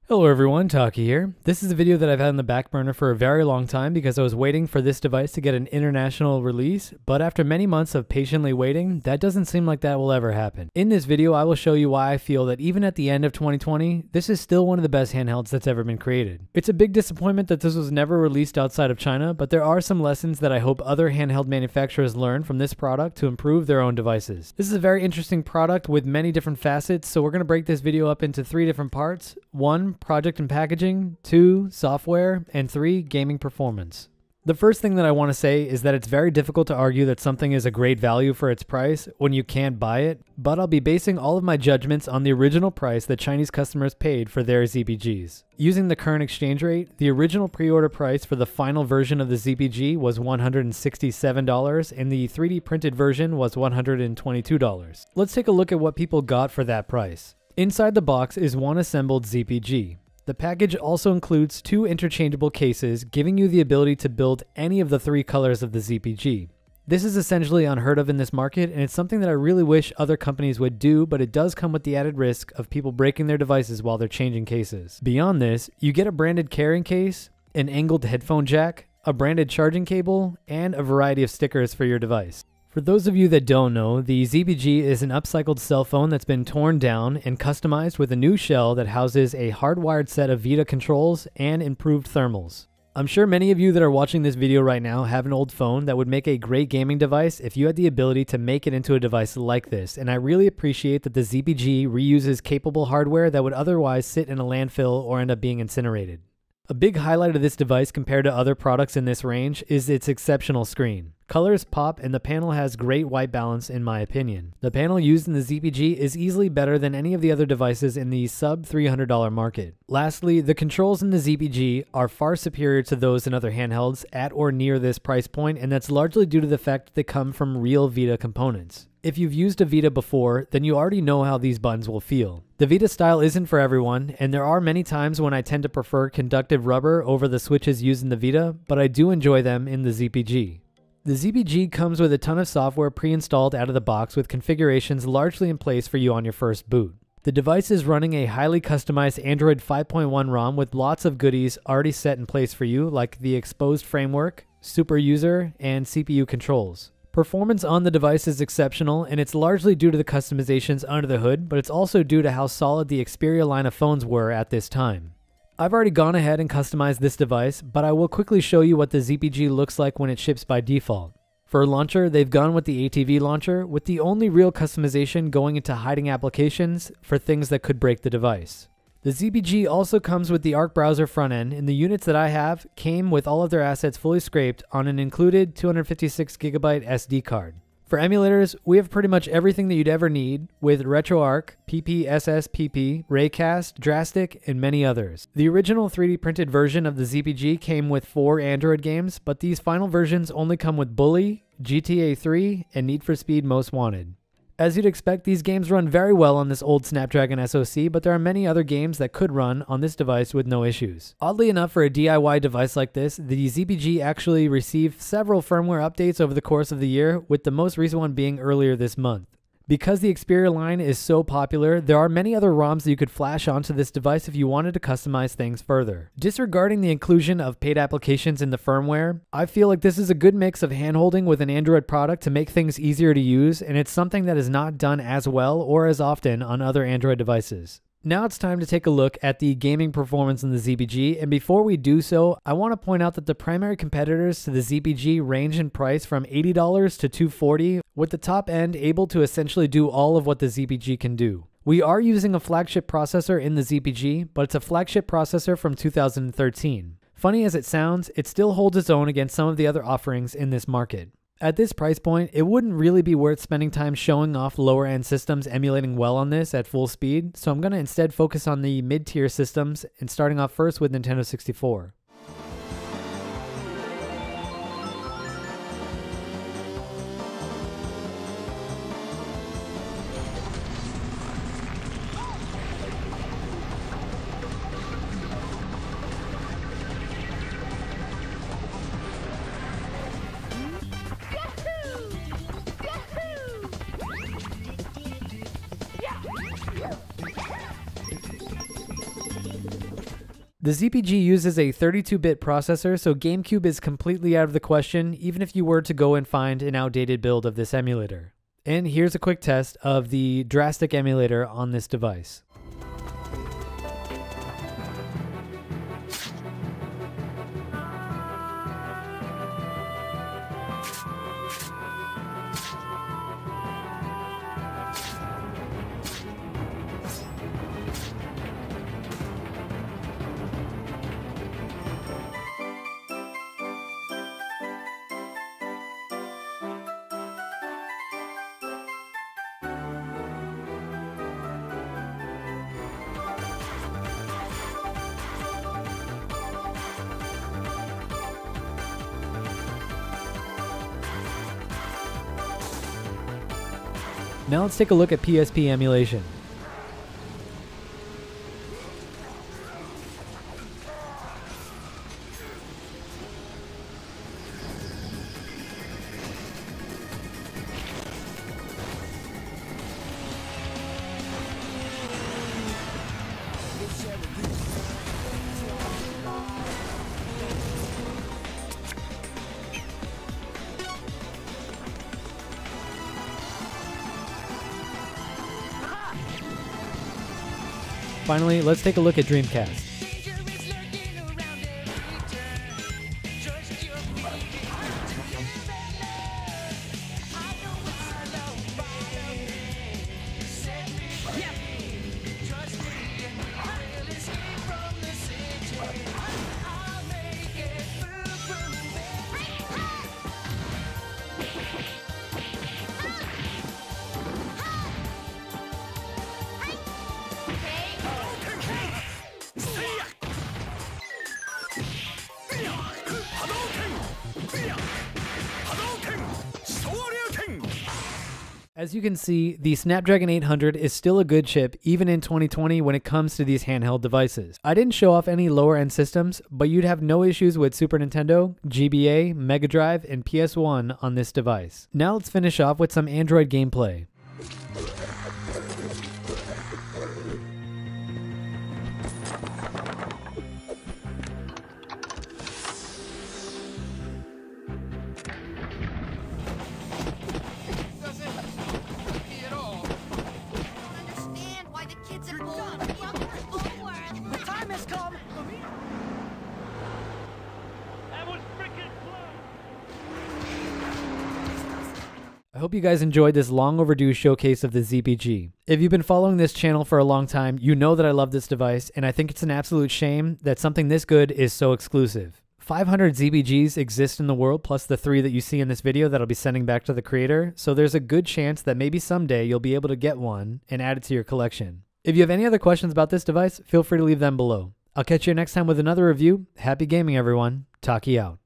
Hello everyone, Taki here. This is a video that I've had on the back burner for a very long time because I was waiting for this device to get an international release, but after many months of patiently waiting, that doesn't seem like that will ever happen. In this video, I will show you why I feel that even at the end of 2020, this is still one of the best handhelds that's ever been created. It's a big disappointment that this was never released outside of China, but there are some lessons that I hope other handheld manufacturers learn from this product to improve their own devices. This is a very interesting product with many different facets, so we're going to break this video up into 3 different parts. 1, project and packaging, 2, software, and 3, gaming performance. The first thing that I want to say is that it's very difficult to argue that something is a great value for its price when you can't buy it, but I'll be basing all of my judgments on the original price that Chinese customers paid for their ZBGs. Using the current exchange rate, the original pre-order price for the final version of the ZBG was $167 and the 3D printed version was $122. Let's take a look at what people got for that price. Inside the box is one assembled ZBG. The package also includes 2 interchangeable cases, giving you the ability to build any of the 3 colors of the ZBG. This is essentially unheard of in this market, and it's something that I really wish other companies would do, but it does come with the added risk of people breaking their devices while they're changing cases. Beyond this, you get a branded carrying case, an angled headphone jack, a branded charging cable, and a variety of stickers for your device. For those of you that don't know, the ZBG is an upcycled cell phone that's been torn down and customized with a new shell that houses a hardwired set of Vita controls and improved thermals. I'm sure many of you that are watching this video right now have an old phone that would make a great gaming device if you had the ability to make it into a device like this, and I really appreciate that the ZBG reuses capable hardware that would otherwise sit in a landfill or end up being incinerated. A big highlight of this device compared to other products in this range is its exceptional screen. Colors pop and the panel has great white balance in my opinion. The panel used in the ZBG is easily better than any of the other devices in the sub $300 market. Lastly, the controls in the ZBG are far superior to those in other handhelds at or near this price point, and that's largely due to the fact that they come from real Vita components. If you've used a Vita before, then you already know how these buttons will feel. The Vita style isn't for everyone, and there are many times when I tend to prefer conductive rubber over the switches used in the Vita, but I do enjoy them in the ZBG. The ZBG comes with a ton of software pre-installed out of the box with configurations largely in place for you on your first boot. The device is running a highly customized Android 5.1 ROM with lots of goodies already set in place for you, like the exposed framework, super user, and CPU controls. Performance on the device is exceptional, and it's largely due to the customizations under the hood, but it's also due to how solid the Xperia line of phones were at this time. I've already gone ahead and customized this device, but I will quickly show you what the ZBG looks like when it ships by default. For launcher, they've gone with the ATV launcher, with the only real customization going into hiding applications for things that could break the device. The ZBG also comes with the Arc browser front end, and the units that I have came with all of their assets fully scraped on an included 256GB SD card. For emulators, we have pretty much everything that you'd ever need with RetroArch, PPSSPP, Raycast, Drastic, and many others. The original 3D printed version of the ZBG came with 4 Android games, but these final versions only come with Bully, GTA 3, and Need for Speed Most Wanted. As you'd expect, these games run very well on this old Snapdragon SoC, but there are many other games that could run on this device with no issues. Oddly enough, for a DIY device like this, the ZBG actually received several firmware updates over the course of the year, with the most recent one being earlier this month. Because the Xperia line is so popular, there are many other ROMs that you could flash onto this device if you wanted to customize things further. Disregarding the inclusion of paid applications in the firmware, I feel like this is a good mix of handholding with an Android product to make things easier to use, and it's something that is not done as well or as often on other Android devices. Now it's time to take a look at the gaming performance in the ZBG, and before we do so, I want to point out that the primary competitors to the ZBG range in price from $80 to $240, with the top end able to essentially do all of what the ZBG can do. We are using a flagship processor in the ZBG, but it's a flagship processor from 2013. Funny as it sounds, it still holds its own against some of the other offerings in this market. At this price point, it wouldn't really be worth spending time showing off lower end systems emulating well on this at full speed, so I'm going to instead focus on the mid-tier systems and starting off first with Nintendo 64. The ZPG uses a 32-bit processor, so GameCube is completely out of the question, even if you were to go and find an outdated build of this emulator. And here's a quick test of the Drastic emulator on this device. Now let's take a look at PSP emulation. Finally, let's take a look at Dreamcast. As you can see, the Snapdragon 800 is still a good chip even in 2020 when it comes to these handheld devices. I didn't show off any lower end systems, but you'd have no issues with Super Nintendo, GBA, Mega Drive, and PS1 on this device. Now let's finish off with some Android gameplay. I hope you guys enjoyed this long overdue showcase of the ZPG. If you've been following this channel for a long time, you know that I love this device, and I think it's an absolute shame that something this good is so exclusive. 500 ZPGs exist in the world, plus the 3 that you see in this video that I'll be sending back to the creator, so there's a good chance that maybe someday you'll be able to get one and add it to your collection. If you have any other questions about this device, feel free to leave them below. I'll catch you next time with another review. Happy gaming, everyone. Taki out.